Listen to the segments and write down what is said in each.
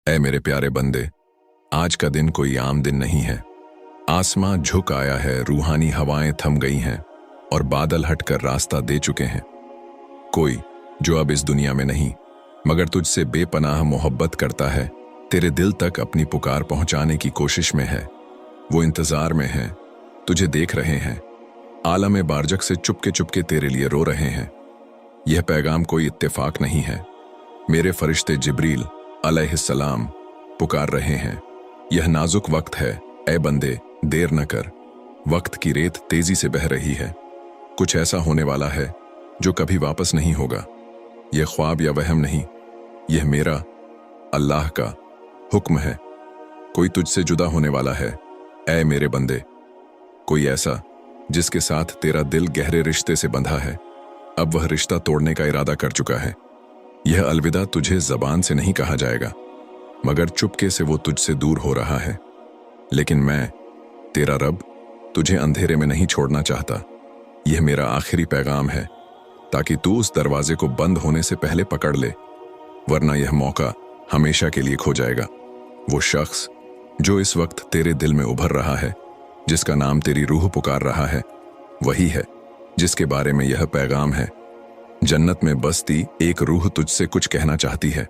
ऐ मेरे प्यारे बंदे, आज का दिन कोई आम दिन नहीं है। आसमां झुक आया है, रूहानी हवाएं थम गई हैं और बादल हटकर रास्ता दे चुके हैं। कोई जो अब इस दुनिया में नहीं मगर तुझसे बेपनाह मोहब्बत करता है, तेरे दिल तक अपनी पुकार पहुंचाने की कोशिश में है। वो इंतजार में है, तुझे देख रहे हैं, आलम बारजक से चुपके चुपके तेरे लिए रो रहे हैं। यह पैगाम कोई इत्तेफाक नहीं है। मेरे फरिश्ते जिब्रील अलैहिस्सलाम पुकार रहे हैं। यह नाजुक वक्त है, ऐ बंदे देर न कर। वक्त की रेत तेजी से बह रही है। कुछ ऐसा होने वाला है जो कभी वापस नहीं होगा। यह ख्वाब या वहम नहीं, यह मेरा अल्लाह का हुक्म है। कोई तुझसे जुदा होने वाला है, ऐ मेरे बंदे। कोई ऐसा जिसके साथ तेरा दिल गहरे रिश्ते से बंधा है, अब वह रिश्ता तोड़ने का इरादा कर चुका है। यह अलविदा तुझे जबान से नहीं कहा जाएगा, मगर चुपके से वो तुझसे दूर हो रहा है। लेकिन मैं, तेरा रब, तुझे अंधेरे में नहीं छोड़ना चाहता। यह मेरा आखिरी पैगाम है, ताकि तू उस दरवाजे को बंद होने से पहले पकड़ ले, वरना यह मौका हमेशा के लिए खो जाएगा। वो शख्स जो इस वक्त तेरे दिल में उभर रहा है, जिसका नाम तेरी रूह पुकार रहा है, वही है जिसके बारे में यह पैगाम है। जन्नत में बसती एक रूह तुझसे कुछ कहना चाहती है।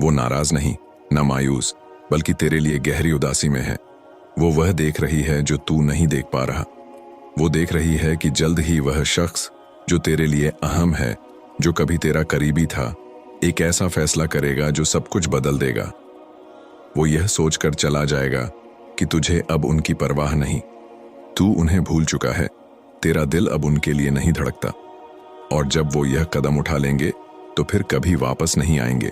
वो नाराज नहीं, न मायूस, बल्कि तेरे लिए गहरी उदासी में है। वो वह देख रही है जो तू नहीं देख पा रहा। वो देख रही है कि जल्द ही वह शख्स जो तेरे लिए अहम है, जो कभी तेरा करीबी था, एक ऐसा फैसला करेगा जो सब कुछ बदल देगा। वो यह सोचकर चला जाएगा कि तुझे अब उनकी परवाह नहीं। तू उन्हें भूल चुका है, तेरा दिल अब उनके लिए नहीं धड़कता। और जब वो यह कदम उठा लेंगे तो फिर कभी वापस नहीं आएंगे।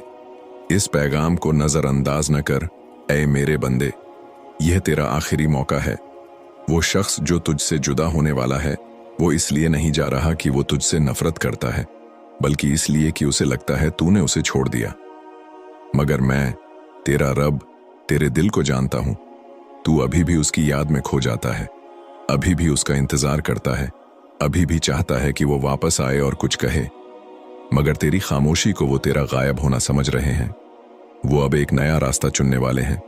इस पैगाम को नजरअंदाज न कर, ऐ मेरे बंदे। यह तेरा आखिरी मौका है। वो शख्स जो तुझसे जुदा होने वाला है, वो इसलिए नहीं जा रहा कि वो तुझसे नफरत करता है, बल्कि इसलिए कि उसे लगता है तूने उसे छोड़ दिया। मगर मैं, तेरा रब, तेरे दिल को जानता हूं। तू अभी भी उसकी याद में खो जाता है, अभी भी उसका इंतजार करता है, अभी भी चाहता है कि वो वापस आए और कुछ कहे। मगर तेरी खामोशी को वो तेरा गायब होना समझ रहे हैं। वो अब एक नया रास्ता चुनने वाले हैं।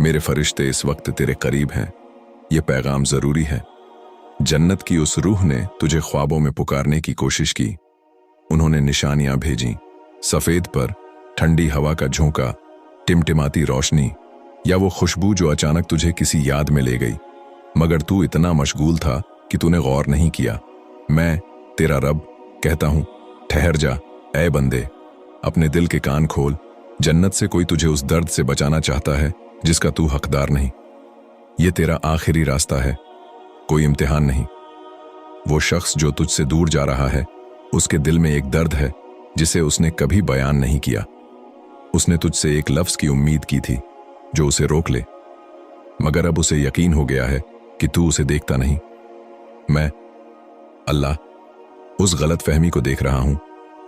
मेरे फरिश्ते इस वक्त तेरे करीब हैं। ये पैगाम जरूरी है। जन्नत की उस रूह ने तुझे ख्वाबों में पुकारने की कोशिश की। उन्होंने निशानियां भेजी, सफेद पर ठंडी हवा का झोंका, टिमटिमाती रोशनी, या वो खुशबू जो अचानक तुझे किसी याद में ले गई। मगर तू इतना मशगूल था कि तूने गौर नहीं किया। मैं, तेरा रब, कहता हूं, ठहर जा ऐ बंदे। अपने दिल के कान खोल। जन्नत से कोई तुझे उस दर्द से बचाना चाहता है जिसका तू हकदार नहीं। ये तेरा आखिरी रास्ता है, कोई इम्तिहान नहीं। वो शख्स जो तुझसे दूर जा रहा है, उसके दिल में एक दर्द है जिसे उसने कभी बयान नहीं किया। उसने तुझसे एक लफ्ज की उम्मीद की थी जो उसे रोक ले, मगर अब उसे यकीन हो गया है कि तू उसे देखता नहीं। मैं, अल्लाह, उस गलत फहमी को देख रहा हूं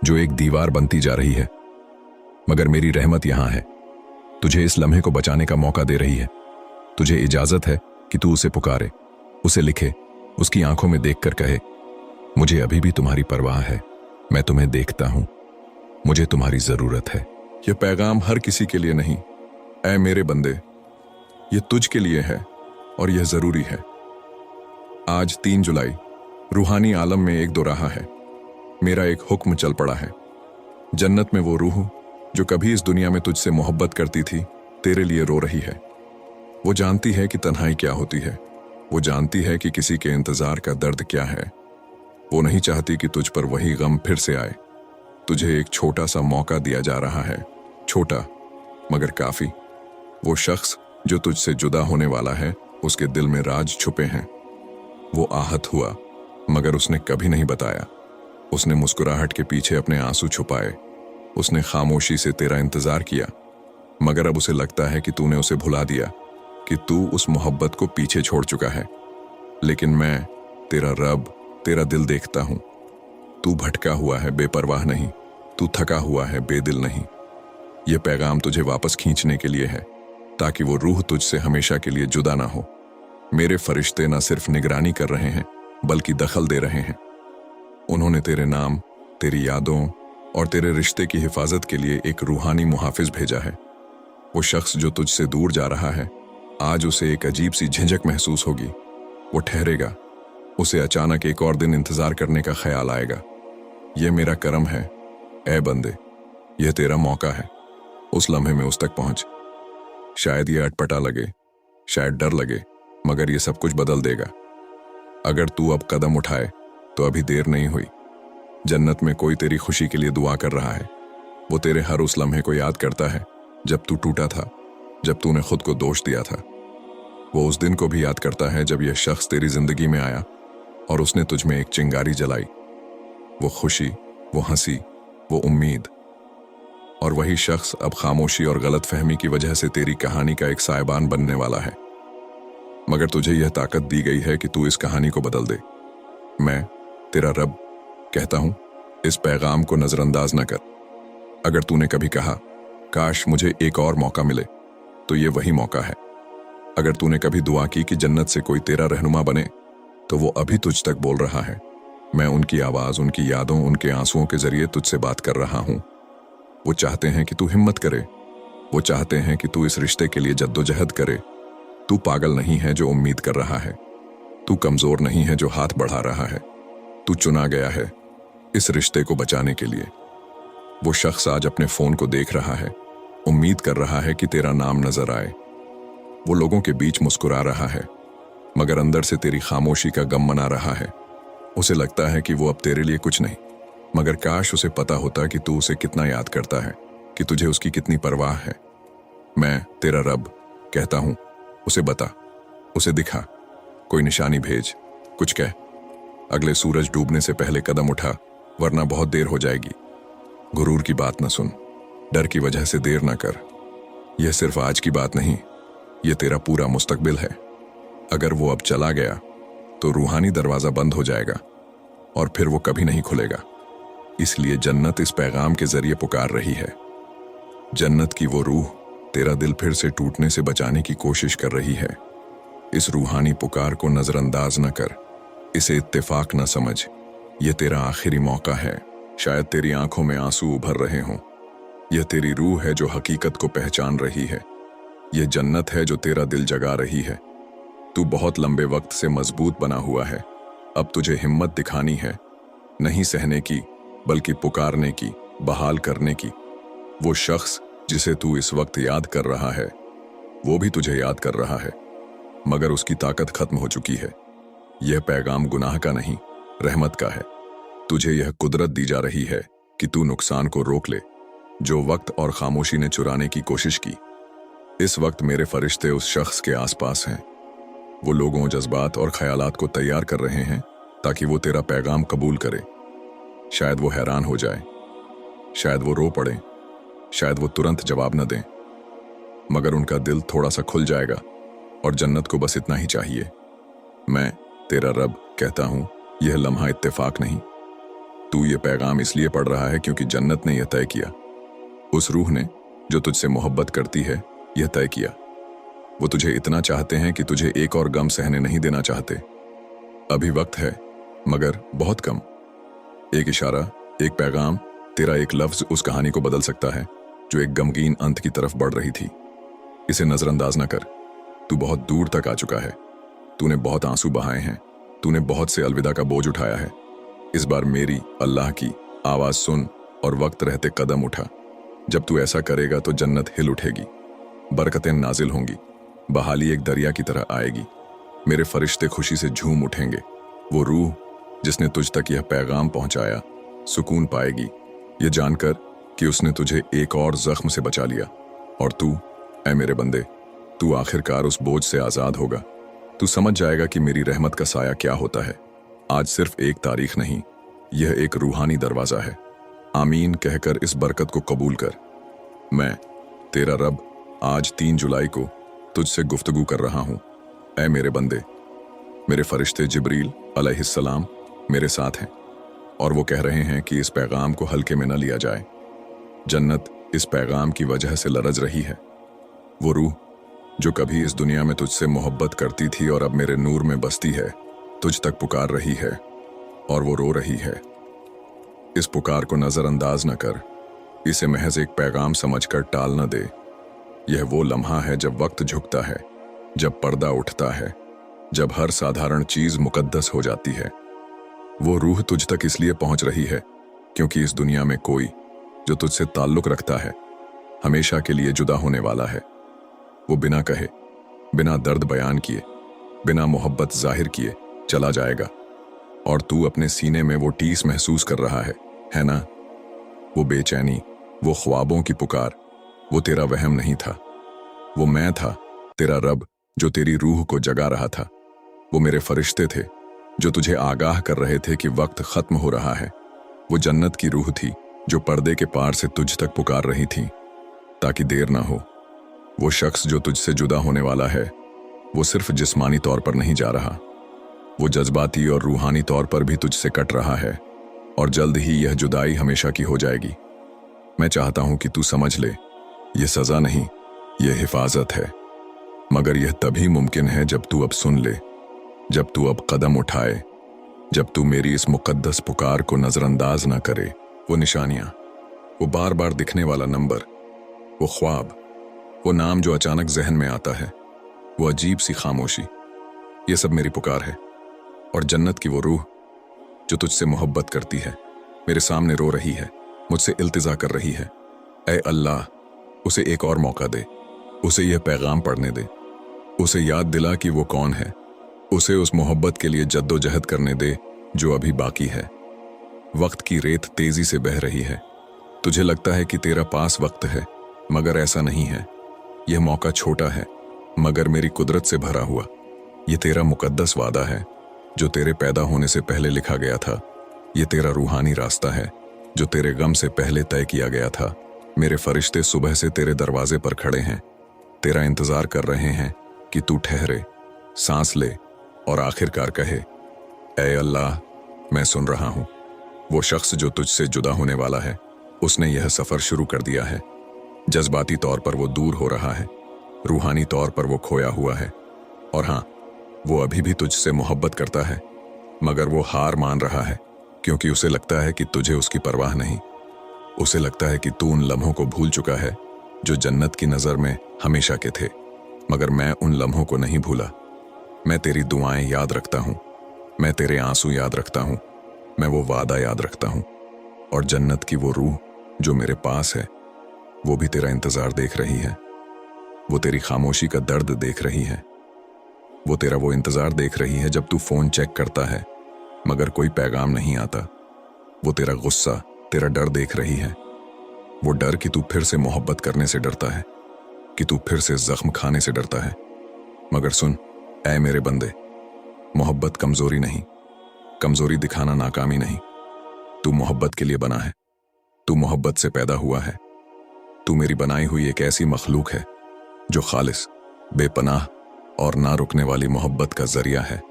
जो एक दीवार बनती जा रही है, मगर मेरी रहमत यहां है, तुझे इस लम्हे को बचाने का मौका दे रही है। तुझे इजाजत है कि तू उसे पुकारे, उसे लिखे, उसकी आंखों में देखकर कहे, मुझे अभी भी तुम्हारी परवाह है, मैं तुम्हें देखता हूं, मुझे तुम्हारी जरूरत है। यह पैगाम हर किसी के लिए नहीं, ऐ मेरे बंदे, यह तुझ के लिए है और यह जरूरी है। आज 3 जुलाई रूहानी आलम में एक दोराहा है। मेरा एक हुक्म चल पड़ा है। जन्नत में वो रूह जो कभी इस दुनिया में तुझसे मोहब्बत करती थी, तेरे लिए रो रही है। वो जानती है कि तन्हाई क्या होती है। वो जानती है कि किसी के इंतजार का दर्द क्या है। वो नहीं चाहती कि तुझ पर वही गम फिर से आए। तुझे एक छोटा सा मौका दिया जा रहा है, छोटा मगर काफी। वो शख्स जो तुझसे जुदा होने वाला है, उसके दिल में राज छुपे हैं। वो आहत हुआ, मगर उसने कभी नहीं बताया। उसने मुस्कुराहट के पीछे अपने आंसू छुपाए। उसने खामोशी से तेरा इंतजार किया, मगर अब उसे लगता है कि तूने उसे भुला दिया, कि तू उस मोहब्बत को पीछे छोड़ चुका है। लेकिन मैं, तेरा रब, तेरा दिल देखता हूं। तू भटका हुआ है, बेपरवाह नहीं। तू थका हुआ है, बेदिल नहीं। यह पैगाम तुझे वापस खींचने के लिए है, ताकि वो रूह तुझसे हमेशा के लिए जुदा ना हो। मेरे फरिश्ते न सिर्फ निगरानी कर रहे हैं, बल्कि दखल दे रहे हैं। उन्होंने तेरे नाम, तेरी यादों और तेरे रिश्ते की हिफाजत के लिए एक रूहानी मुहाफिज भेजा है। वो शख्स जो तुझसे दूर जा रहा है, आज उसे एक अजीब सी झिझक महसूस होगी। वो ठहरेगा, उसे अचानक एक और दिन इंतजार करने का ख्याल आएगा। यह मेरा करम है, ऐ बंदे, यह तेरा मौका है। उस लम्हे में उस तक पहुंच। शायद ये अटपटा लगे, शायद डर लगे, मगर ये सब कुछ बदल देगा। अगर तू अब कदम उठाए तो अभी देर नहीं हुई। जन्नत में कोई तेरी खुशी के लिए दुआ कर रहा है। वो तेरे हर उस लम्हे को याद करता है जब तू टूटा था, जब तूने खुद को दोष दिया था। वो उस दिन को भी याद करता है जब यह शख्स तेरी जिंदगी में आया और उसने तुझ में एक चिंगारी जलाई। वो खुशी, वो हंसी, वो उम्मीद। और वही शख्स अब खामोशी और गलत फहमी की वजह से तेरी कहानी का एक साइबान बनने वाला है। मगर तुझे यह ताकत दी गई है कि तू इस कहानी को बदल दे। मैं, तेरा रब, कहता हूं, इस पैगाम को नजरअंदाज न कर। अगर तूने कभी कहा, काश मुझे एक और मौका मिले, तो ये वही मौका है। अगर तूने कभी दुआ की कि जन्नत से कोई तेरा रहनुमा बने, तो वो अभी तुझ तक बोल रहा है। मैं उनकी आवाज, उनकी यादों, उनके आंसुओं के जरिए तुझसे बात कर रहा हूं। वो चाहते हैं कि तू हिम्मत करे। वो चाहते हैं कि तू इस रिश्ते के लिए जद्दोजहद करे। तू पागल नहीं है जो उम्मीद कर रहा है। तू कमजोर नहीं है जो हाथ बढ़ा रहा है। तू चुना गया है इस रिश्ते को बचाने के लिए। वो शख्स आज अपने फोन को देख रहा है, उम्मीद कर रहा है कि तेरा नाम नजर आए। वो लोगों के बीच मुस्कुरा रहा है, मगर अंदर से तेरी खामोशी का गम मना रहा है। उसे लगता है कि वो अब तेरे लिए कुछ नहीं, मगर काश उसे पता होता कि तू उसे कितना याद करता है, कि तुझे उसकी कितनी परवाह है। मैं, तेरा रब, कहता हूं, उसे बता, उसे दिखा, कोई निशानी भेज, कुछ कह। अगले सूरज डूबने से पहले कदम उठा, वरना बहुत देर हो जाएगी। गुरूर की बात न सुन, डर की वजह से देर न कर। यह सिर्फ आज की बात नहीं, यह तेरा पूरा मुस्तकबिल है। अगर वो अब चला गया तो रूहानी दरवाजा बंद हो जाएगा और फिर वो कभी नहीं खुलेगा। इसलिए जन्नत इस पैगाम के जरिए पुकार रही है। जन्नत की वो रूह तेरा दिल फिर से टूटने से बचाने की कोशिश कर रही है। इस रूहानी पुकार को नजरअंदाज न कर, इसे इत्तेफाक न समझ। यह तेरा आखिरी मौका है। शायद तेरी आंखों में आंसू उभर रहे हों। यह तेरी रूह है जो हकीकत को पहचान रही है। यह जन्नत है जो तेरा दिल जगा रही है। तू बहुत लंबे वक्त से मजबूत बना हुआ है। अब तुझे हिम्मत दिखानी है, नहीं सहने की, बल्कि पुकारने की, बहाल करने की। वो शख्स जिसे तू इस वक्त याद कर रहा है, वो भी तुझे याद कर रहा है, मगर उसकी ताकत खत्म हो चुकी है। यह पैगाम गुनाह का नहीं, रहमत का है। तुझे यह कुदरत दी जा रही है कि तू नुकसान को रोक ले, जो वक्त और खामोशी ने चुराने की कोशिश की। इस वक्त मेरे फरिश्ते उस शख्स के आसपास हैं। वो लोगों, जज्बात और ख्यालात को तैयार कर रहे हैं ताकि वो तेरा पैगाम कबूल करे। शायद वो हैरान हो जाए, शायद वो रो पड़े, शायद वो तुरंत जवाब न दें, मगर उनका दिल थोड़ा सा खुल जाएगा और जन्नत को बस इतना ही चाहिए। मैं, तेरा रब, कहता हूं, यह लम्हा इत्तेफाक नहीं। तू ये पैगाम इसलिए पढ़ रहा है क्योंकि जन्नत ने यह तय किया। उस रूह ने जो तुझसे मोहब्बत करती है, यह तय किया। वो तुझे इतना चाहते हैं कि तुझे एक और गम सहने नहीं देना चाहते। अभी वक्त है, मगर बहुत कम। एक इशारा, एक पैगाम, तेरा एक लफ्ज उस कहानी को बदल सकता है जो एक गमगीन अंत की तरफ बढ़ रही थी। इसे नजरअंदाज न कर। तू बहुत दूर तक आ चुका है। तूने बहुत आंसू बहाए हैं। तूने बहुत से अलविदा का बोझ उठाया है। इस बार मेरी, अल्लाह की आवाज सुन और वक्त रहते कदम उठा। जब तू ऐसा करेगा तो जन्नत हिल उठेगी, बरकतें नाजिल होंगी, बहाली एक दरिया की तरह आएगी। मेरे फरिश्ते खुशी से झूम उठेंगे। वो रूह जिसने तुझ तक यह पैगाम पहुंचाया सुकून पाएगी, ये जानकर कि उसने तुझे एक और जख्म से बचा लिया। और तू, ऐ मेरे बंदे, तू आखिरकार उस बोझ से आजाद होगा। तू समझ जाएगा कि मेरी रहमत का साया क्या होता है। आज सिर्फ एक तारीख नहीं, यह एक रूहानी दरवाजा है। आमीन कहकर इस बरकत को कबूल कर। मैं, तेरा रब, आज 3 जुलाई को तुझसे गुफ्तगू कर रहा हूं। ऐ मेरे बंदे, मेरे फरिश्ते जिब्रील अलैहिस्सलाम मेरे साथ हैं और वो कह रहे हैं कि इस पैगाम को हल्के में न लिया जाए। जन्नत इस पैगाम की वजह से लरज रही है। वो रूह जो कभी इस दुनिया में तुझसे मोहब्बत करती थी और अब मेरे नूर में बसती है, तुझ तक पुकार रही है और वो रो रही है। इस पुकार को नजरअंदाज न कर, इसे महज एक पैगाम समझकर टाल न दे। यह वो लम्हा है जब वक्त झुकता है, जब पर्दा उठता है, जब हर साधारण चीज मुकद्दस हो जाती है। वो रूह तुझ तक इसलिए पहुंच रही है क्योंकि इस दुनिया में कोई जो तुझसे ताल्लुक रखता है हमेशा के लिए जुदा होने वाला है। वो बिना कहे, बिना दर्द बयान किए, बिना मोहब्बत जाहिर किए चला जाएगा, और तू अपने सीने में वो टीस महसूस कर रहा है ना? वो बेचैनी, वो ख्वाबों की पुकार, वो तेरा वहम नहीं था। वो मैं था, तेरा रब, जो तेरी रूह को जगा रहा था। वो मेरे फरिश्ते थे जो तुझे आगाह कर रहे थे कि वक्त खत्म हो रहा है। वो जन्नत की रूह थी जो पर्दे के पार से तुझ तक पुकार रही थी ताकि देर ना हो। वो शख्स जो तुझसे जुदा होने वाला है वो सिर्फ जिस्मानी तौर पर नहीं जा रहा, वो जज्बाती और रूहानी तौर पर भी तुझसे कट रहा है, और जल्द ही यह जुदाई हमेशा की हो जाएगी। मैं चाहता हूं कि तू समझ ले, यह सजा नहीं, यह हिफाजत है। मगर यह तभी मुमकिन है जब तू अब सुन ले, जब तू अब कदम उठाए, जब तू मेरी इस मुकद्दस पुकार को नजरअंदाज ना करे। वो निशानियां, वो बार बार दिखने वाला नंबर, वो ख्वाब, वो नाम जो अचानक जहन में आता है, वो अजीब सी खामोशी, ये सब मेरी पुकार है। और जन्नत की वो रूह जो तुझसे मोहब्बत करती है, मेरे सामने रो रही है, मुझसे इल्तिजा कर रही है। ऐ अल्लाह, उसे एक और मौका दे, उसे यह पैगाम पढ़ने दे, उसे याद दिला कि वो कौन है, उसे उस मोहब्बत के लिए जद्दोजहद करने दे जो अभी बाकी है। वक्त की रेत तेजी से बह रही है, तुझे लगता है कि तेरा पास वक्त है, मगर ऐसा नहीं है। यह मौका छोटा है मगर मेरी कुदरत से भरा हुआ। यह तेरा मुकद्दस वादा है जो तेरे पैदा होने से पहले लिखा गया था। यह तेरा रूहानी रास्ता है जो तेरे गम से पहले तय किया गया था। मेरे फरिश्ते सुबह से तेरे दरवाजे पर खड़े हैं, तेरा इंतजार कर रहे हैं कि तू ठहरे, सांस ले और आखिरकार कहे, ऐ अल्लाह, मैं सुन रहा हूं। वो शख्स जो तुझसे जुदा होने वाला है, उसने यह सफर शुरू कर दिया है। जज्बाती तौर पर वो दूर हो रहा है, रूहानी तौर पर वो खोया हुआ है, और हाँ, वो अभी भी तुझसे मोहब्बत करता है, मगर वो हार मान रहा है क्योंकि उसे लगता है कि तुझे उसकी परवाह नहीं। उसे लगता है कि तू उन लम्हों को भूल चुका है जो जन्नत की नज़र में हमेशा के थे, मगर मैं उन लम्हों को नहीं भूला। मैं तेरी दुआएं याद रखता हूँ, मैं तेरे आंसू याद रखता हूँ, मैं वो वादा याद रखता हूँ, और जन्नत की वो रूह जो मेरे पास है वो भी तेरा इंतजार देख रही है। वो तेरी खामोशी का दर्द देख रही है, वो तेरा वो इंतजार देख रही है जब तू फोन चेक करता है मगर कोई पैगाम नहीं आता। वो तेरा गुस्सा, तेरा डर देख रही है, वो डर कि तू फिर से मोहब्बत करने से डरता है, कि तू फिर से जख्म खाने से डरता है। मगर सुन ऐ मेरे बंदे, मोहब्बत कमजोरी नहीं, कमजोरी दिखाना नाकामी नहीं। तू मोहब्बत के लिए बना है, तू मोहब्बत से पैदा हुआ है। तू मेरी बनाई हुई एक ऐसी मखलूक है जो खालिस, बेपनाह और ना रुकने वाली मोहब्बत का जरिया है।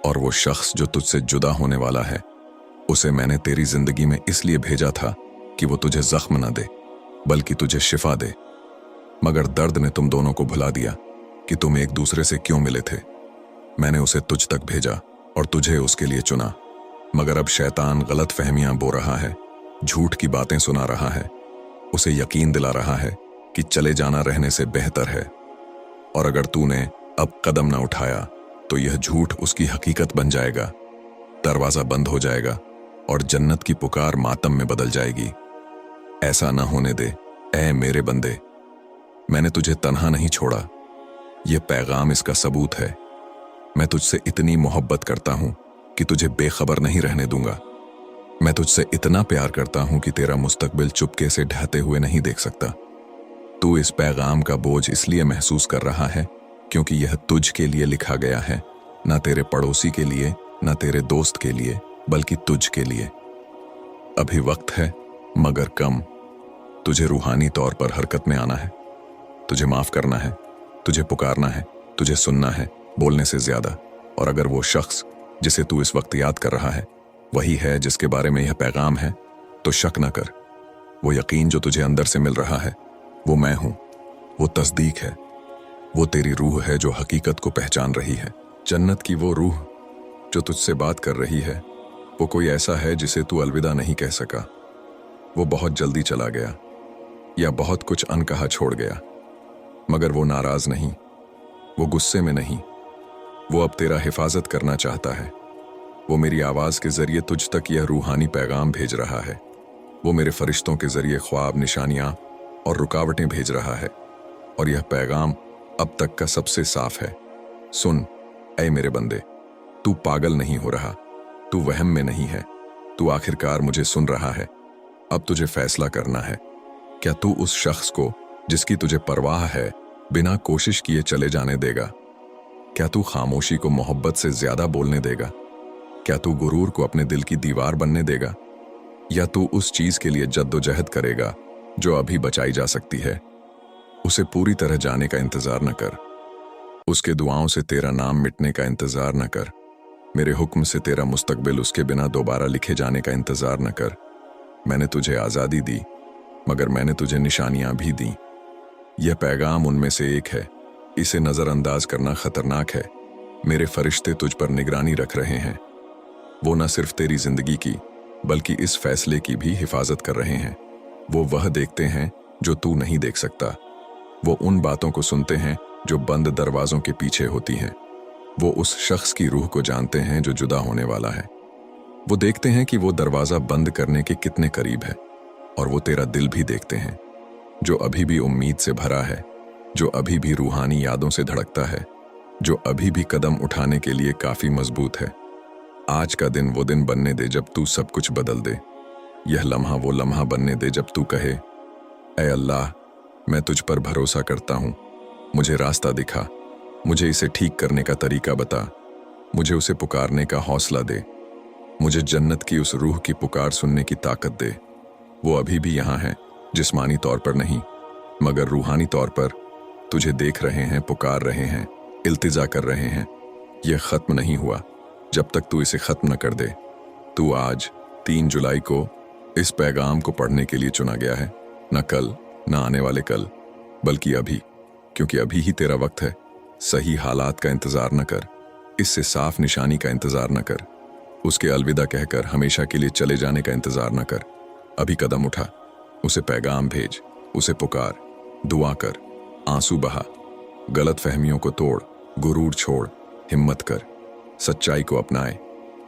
और वो शख्स जो तुझसे जुदा होने वाला है, उसे मैंने तेरी जिंदगी में इसलिए भेजा था कि वो तुझे जख्म न दे बल्कि तुझे शिफा दे। मगर दर्द ने तुम दोनों को भुला दिया कि तुम एक दूसरे से क्यों मिले थे। मैंने उसे तुझ तक भेजा और तुझे उसके लिए चुना, मगर अब शैतान गलत फहमियां बो रहा है, झूठ की बातें सुना रहा है, उसे यकीन दिला रहा है कि चले जाना रहने से बेहतर है। और अगर तूने अब कदम न उठाया तो यह झूठ उसकी हकीकत बन जाएगा, दरवाजा बंद हो जाएगा और जन्नत की पुकार मातम में बदल जाएगी। ऐसा न होने दे ऐ मेरे बंदे, मैंने तुझे तन्हा नहीं छोड़ा। यह पैगाम इसका सबूत है। मैं तुझसे इतनी मोहब्बत करता हूं कि तुझे बेखबर नहीं रहने दूंगा। मैं तुझसे इतना प्यार करता हूं कि तेरा मुस्तकबिल चुपके से ढहते हुए नहीं देख सकता। तू इस पैगाम का बोझ इसलिए महसूस कर रहा है क्योंकि यह तुझ के लिए लिखा गया है, ना तेरे पड़ोसी के लिए, ना तेरे दोस्त के लिए, बल्कि तुझ के लिए। अभी वक्त है मगर कम। तुझे रूहानी तौर पर हरकत में आना है, तुझे माफ करना है, तुझे पुकारना है, तुझे सुनना है बोलने से ज्यादा। और अगर वो शख्स जिसे तू इस वक्त याद कर रहा है वही है जिसके बारे में यह पैगाम है, तो शक न कर। वो यकीन जो तुझे अंदर से मिल रहा है वो मैं हूं, वो तस्दीक है, वो तेरी रूह है जो हकीकत को पहचान रही है। जन्नत की वो रूह जो तुझसे बात कर रही है वो कोई ऐसा है जिसे तू अलविदा नहीं कह सका। वो बहुत जल्दी चला गया या बहुत कुछ अनकहा छोड़ गया, मगर वो नाराज नहीं, वो गुस्से में नहीं, वो अब तेरा हिफाजत करना चाहता है। वो मेरी आवाज़ के ज़रिए तुझ तक यह रूहानी पैगाम भेज रहा है। वो मेरे फरिश्तों के ज़रिए ख्वाब, निशानियाँ और रुकावटें भेज रहा है, और यह पैगाम अब तक का सबसे साफ है। सुन ऐ मेरे बंदे, तू पागल नहीं हो रहा, तू वहम में नहीं है, तू आखिरकार मुझे सुन रहा है। अब तुझे फैसला करना है, क्या तू उस शख्स को जिसकी तुझे परवाह है बिना कोशिश किए चले जाने देगा? क्या तू खामोशी को मोहब्बत से ज्यादा बोलने देगा? क्या तू गुरूर को अपने दिल की दीवार बनने देगा? या तू उस चीज के लिए जद्दोजहद करेगा जो अभी बचाई जा सकती है? उसे पूरी तरह जाने का इंतजार न कर, उसके दुआओं से तेरा नाम मिटने का इंतजार न कर, मेरे हुक्म से तेरा मुस्तकबिल उसके बिना दोबारा लिखे जाने का इंतजार न कर। मैंने तुझे आज़ादी दी, मगर मैंने तुझे निशानियां भी दी। यह पैगाम उनमें से एक है, इसे नज़रअंदाज करना खतरनाक है। मेरे फरिश्ते तुझ पर निगरानी रख रहे हैं। वो न सिर्फ तेरी जिंदगी की बल्कि इस फैसले की भी हिफाजत कर रहे हैं। वो वह देखते हैं जो तू नहीं देख सकता। वो उन बातों को सुनते हैं जो बंद दरवाजों के पीछे होती हैं। वो उस शख्स की रूह को जानते हैं जो जुदा होने वाला है। वो देखते हैं कि वो दरवाज़ा बंद करने के कितने करीब है, और वो तेरा दिल भी देखते हैं जो अभी भी उम्मीद से भरा है, जो अभी भी रूहानी यादों से धड़कता है, जो अभी भी कदम उठाने के लिए काफ़ी मजबूत है। आज का दिन वो दिन बनने दे जब तू सब कुछ बदल दे। यह लम्हा वो लम्हा बनने दे जब तू कहे, ऐ अल्लाह, मैं तुझ पर भरोसा करता हूँ, मुझे रास्ता दिखा, मुझे इसे ठीक करने का तरीका बता, मुझे उसे पुकारने का हौसला दे, मुझे जन्नत की उस रूह की पुकार सुनने की ताकत दे। वो अभी भी यहाँ है, जिस्मानी तौर पर नहीं मगर रूहानी तौर पर तुझे देख रहे हैं, पुकार रहे हैं, इल्तिजा कर रहे हैं। यह ख़त्म नहीं हुआ जब तक तू इसे ख़त्म न कर दे। तू आज 3 जुलाई को इस पैगाम को पढ़ने के लिए चुना गया है, न कल, न आने वाले कल, बल्कि अभी, क्योंकि अभी ही तेरा वक्त है। सही हालात का इंतज़ार न कर, इससे साफ निशानी का इंतज़ार न कर, उसके अलविदा कहकर हमेशा के लिए चले जाने का इंतज़ार न कर। अभी कदम उठा, उसे पैगाम भेज, उसे पुकार, दुआ कर, आंसू बहा, गलत फहमियों को तोड़, गुरूर छोड़, हिम्मत कर, सच्चाई को अपनाए,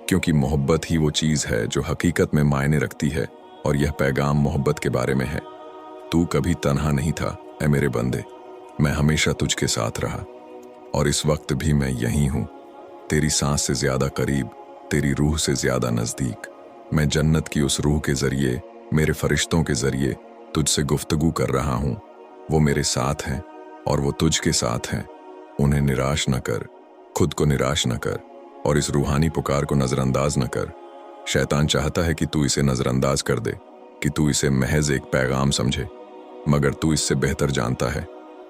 क्योंकि मोहब्बत ही वो चीज़ है जो हकीकत में मायने रखती है, और यह पैगाम मोहब्बत के बारे में है। तू कभी तन्हा नहीं था ऐ मेरे बंदे, मैं हमेशा तुझके साथ रहा, और इस वक्त भी मैं यहीं हूँ, तेरी सांस से ज़्यादा करीब, तेरी रूह से ज़्यादा नज़दीक। मैं जन्नत की उस रूह के ज़रिए, मेरे फरिश्तों के ज़रिए तुझसे गुफ्तगू कर रहा हूँ। वो मेरे साथ हैं और वो तुझके साथ हैं। उन्हें निराश न कर, खुद को निराश न कर, और इस रूहानी पुकार को नज़रअंदाज न कर। शैतान चाहता है कि तू इसे नज़रअंदाज कर दे, कि तू इसे महज एक पैगाम समझे, मगर तू इससे बेहतर जानता है।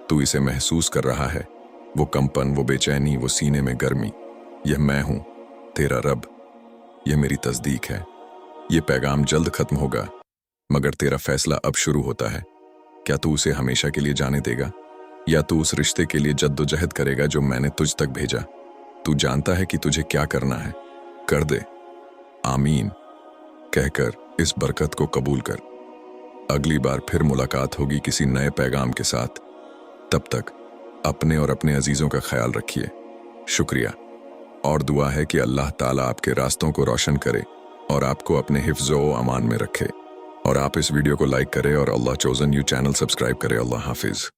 तू इसे महसूस कर रहा है, वो कंपन, वो बेचैनी, वो सीने में गर्मी। यह मैं हूँ, तेरा रब, यह मेरी तस्दीक है। ये पैगाम जल्द खत्म होगा, मगर तेरा फैसला अब शुरू होता है। क्या तू उसे हमेशा के लिए जाने देगा, या तू उस रिश्ते के लिए जद्दोजहद करेगा जो मैंने तुझ तक भेजा? तू जानता है कि तुझे क्या करना है, कर दे। आमीन कहकर इस बरकत को कबूल कर। अगली बार फिर मुलाकात होगी किसी नए पैगाम के साथ। तब तक अपने और अपने अजीजों का ख्याल रखिए। शुक्रिया, और दुआ है कि अल्लाह ताला आपके रास्तों को रोशन करे और आपको अपने हिफ्ज़ व अमान में रखे। और आप इस वीडियो को लाइक करें और अल्लाह चोज़न यू चैनल सब्सक्राइब करें। अल्लाह हाफिज़।